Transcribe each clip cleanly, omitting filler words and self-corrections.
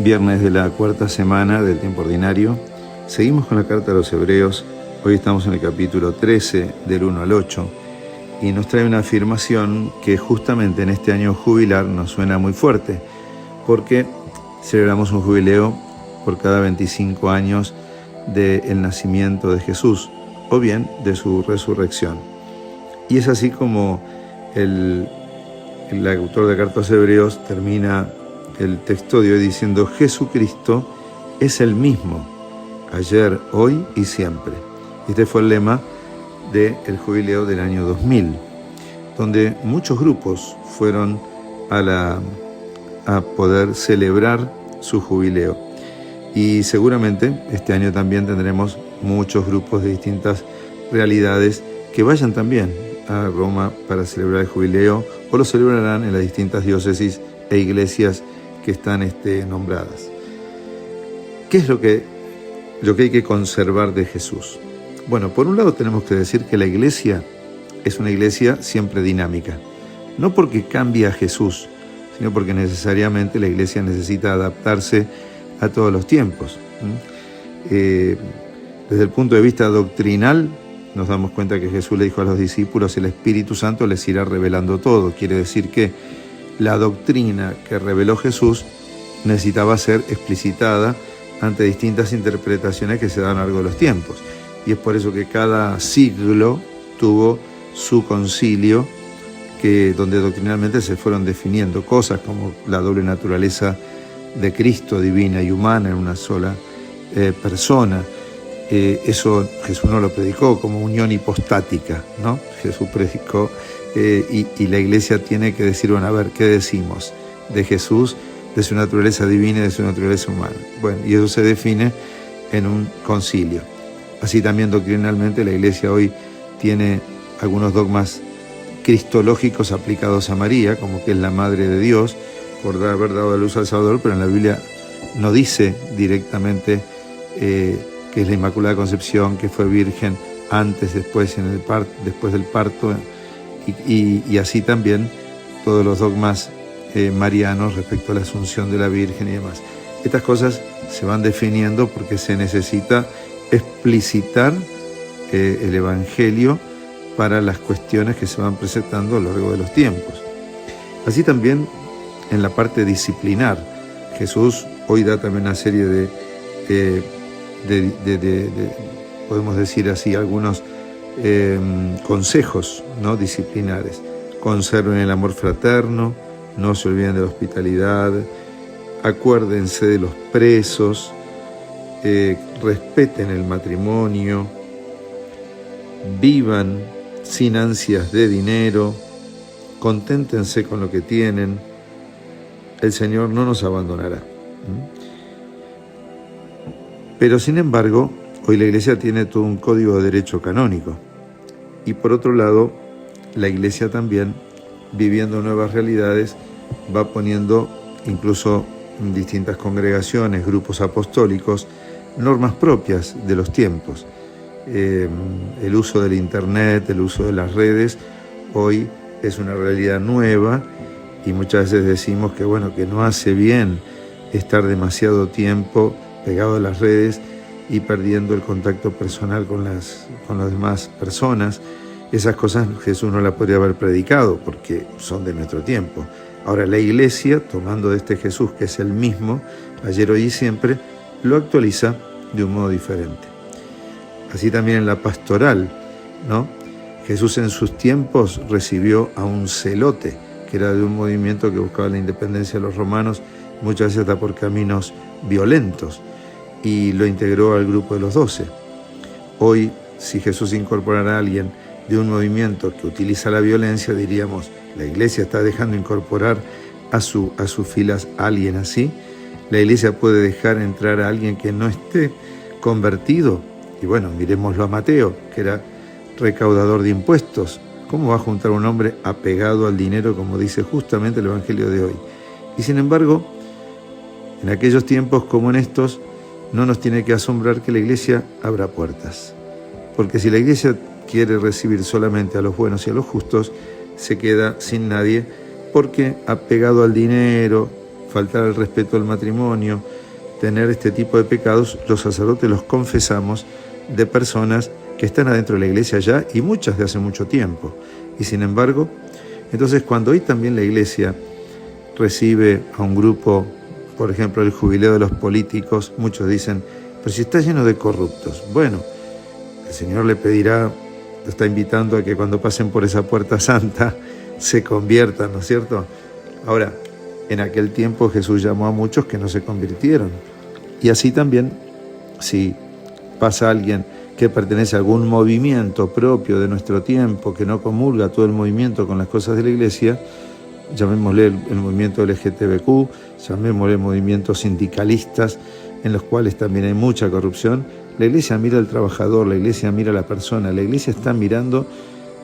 Viernes de la cuarta semana del tiempo ordinario. Seguimos con la carta a los Hebreos. Hoy estamos en el capítulo 13, del 1 al 8, y nos trae una afirmación que justamente en este año jubilar nos suena muy fuerte, porque celebramos un jubileo por cada 25 años del nacimiento de Jesús, o bien de su resurrección. Y es así como el autor de la carta a los Hebreos termina el texto de hoy diciendo: Jesucristo es el mismo, ayer, hoy y siempre. Este fue el lema del jubileo del año 2000, donde muchos grupos fueron a poder celebrar su jubileo. Y seguramente este año también tendremos muchos grupos de distintas realidades que vayan también a Roma para celebrar el jubileo, o lo celebrarán en las distintas diócesis e iglesias que están nombradas. ¿Qué es lo que hay que conservar de Jesús? Bueno, por un lado tenemos que decir que la iglesia es una iglesia siempre dinámica, no porque cambie a Jesús, sino porque necesariamente la iglesia necesita adaptarse a todos los tiempos. Desde el punto de vista doctrinal, nos damos cuenta que Jesús le dijo a los discípulos: el Espíritu Santo les irá revelando todo. Quiere decir que la doctrina que reveló Jesús necesitaba ser explicitada ante distintas interpretaciones que se dan a lo largo de los tiempos. Y es por eso que cada siglo tuvo su concilio, donde doctrinalmente se fueron definiendo cosas como la doble naturaleza de Cristo, divina y humana, en una sola persona. Eso Jesús no lo predicó como unión hipostática, ¿no? Jesús predicó y la iglesia tiene que decir: bueno, a ver, ¿qué decimos de Jesús, de su naturaleza divina y de su naturaleza humana? Bueno, y eso se define en un concilio. Así también doctrinalmente la iglesia hoy tiene algunos dogmas cristológicos aplicados a María, como que es la Madre de Dios, por haber dado a luz al Salvador, pero en la Biblia no dice directamente que es la Inmaculada Concepción, que fue virgen antes, después del parto, y así también todos los dogmas marianos respecto a la Asunción de la Virgen y demás. Estas cosas se van definiendo porque se necesita explicitar el Evangelio para las cuestiones que se van presentando a lo largo de los tiempos. Así también en la parte disciplinar, Jesús hoy da también una serie de podemos decir así, algunos consejos, ¿no?, disciplinares. Conserven el amor fraterno, no se olviden de la hospitalidad, acuérdense de los presos, respeten el matrimonio, vivan sin ansias de dinero, conténtense con lo que tienen. El Señor no nos abandonará. Pero sin embargo, hoy la Iglesia tiene todo un código de derecho canónico. Y por otro lado, la Iglesia también, viviendo nuevas realidades, va poniendo incluso en distintas congregaciones, grupos apostólicos, normas propias de los tiempos. El uso del Internet, el uso de las redes, hoy es una realidad nueva, y muchas veces decimos que no hace bien estar demasiado tiempo pegado a las redes y perdiendo el contacto personal con las demás personas. Esas cosas Jesús no las podría haber predicado porque son de nuestro tiempo. Ahora la Iglesia, tomando de este Jesús que es el mismo, ayer, hoy y siempre, lo actualiza de un modo diferente. Así también en la pastoral, ¿no? Jesús en sus tiempos recibió a un celote, que era de un movimiento que buscaba la independencia de los romanos, muchas veces hasta por caminos violentos, y lo integró al grupo de los 12. Hoy, si Jesús incorporara a alguien de un movimiento que utiliza la violencia, diríamos: la Iglesia está dejando incorporar a sus filas a alguien así. La Iglesia puede dejar entrar a alguien que no esté convertido. Y miremoslo a Mateo, que era recaudador de impuestos. ¿Cómo va a juntar un hombre apegado al dinero, como dice justamente el Evangelio de hoy? Y sin embargo, en aquellos tiempos como en estos, no nos tiene que asombrar que la Iglesia abra puertas. Porque si la Iglesia quiere recibir solamente a los buenos y a los justos, se queda sin nadie, porque apegado al dinero, faltar al respeto al matrimonio, tener este tipo de pecados, los sacerdotes los confesamos de personas que están adentro de la iglesia ya y muchas de hace mucho tiempo. Y sin embargo, entonces cuando hoy también la iglesia recibe a un grupo, por ejemplo, el jubileo de los políticos, muchos dicen, pero si está lleno de corruptos. Bueno, el Señor le pedirá, lo está invitando a que cuando pasen por esa puerta santa se conviertan, ¿no es cierto? Ahora, en aquel tiempo Jesús llamó a muchos que no se convirtieron. Y así también, si pasa alguien que pertenece a algún movimiento propio de nuestro tiempo, que no comulga todo el movimiento con las cosas de la iglesia, llamémosle el movimiento LGTBQ, llamémosle movimientos sindicalistas, en los cuales también hay mucha corrupción. La iglesia mira al trabajador, la iglesia mira a la persona, la iglesia está mirando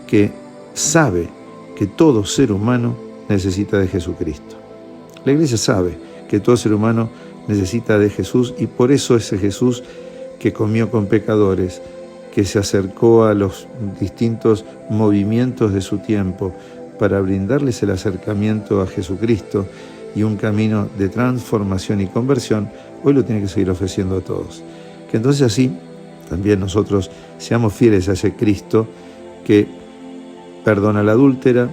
que sabe que todo ser humano necesita de Jesucristo. La iglesia sabe que todo ser humano necesita de Jesús y por eso ese Jesús que comió con pecadores, que se acercó a los distintos movimientos de su tiempo para brindarles el acercamiento a Jesucristo y un camino de transformación y conversión, hoy lo tiene que seguir ofreciendo a todos. Que entonces así también nosotros seamos fieles a ese Cristo que perdona a la adúltera,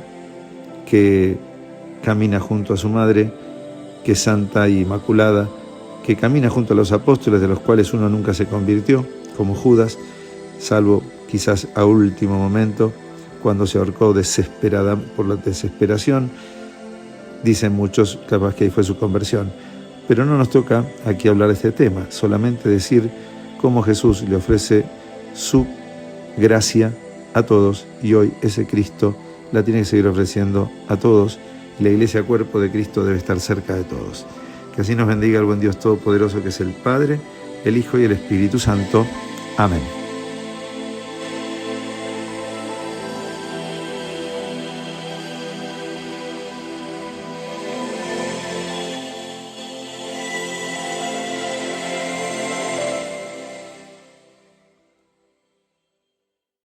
que camina junto a su madre, que es santa y inmaculada, que camina junto a los apóstoles de los cuales uno nunca se convirtió, como Judas, salvo quizás a último momento, cuando se ahorcó desesperada por la desesperación. Dicen muchos, capaz que ahí fue su conversión. Pero no nos toca aquí hablar de este tema, solamente decir cómo Jesús le ofrece su gracia a todos y hoy ese Cristo la tiene que seguir ofreciendo a todos y la iglesia cuerpo de Cristo debe estar cerca de todos. Que así nos bendiga el buen Dios Todopoderoso que es el Padre, el Hijo y el Espíritu Santo. Amén.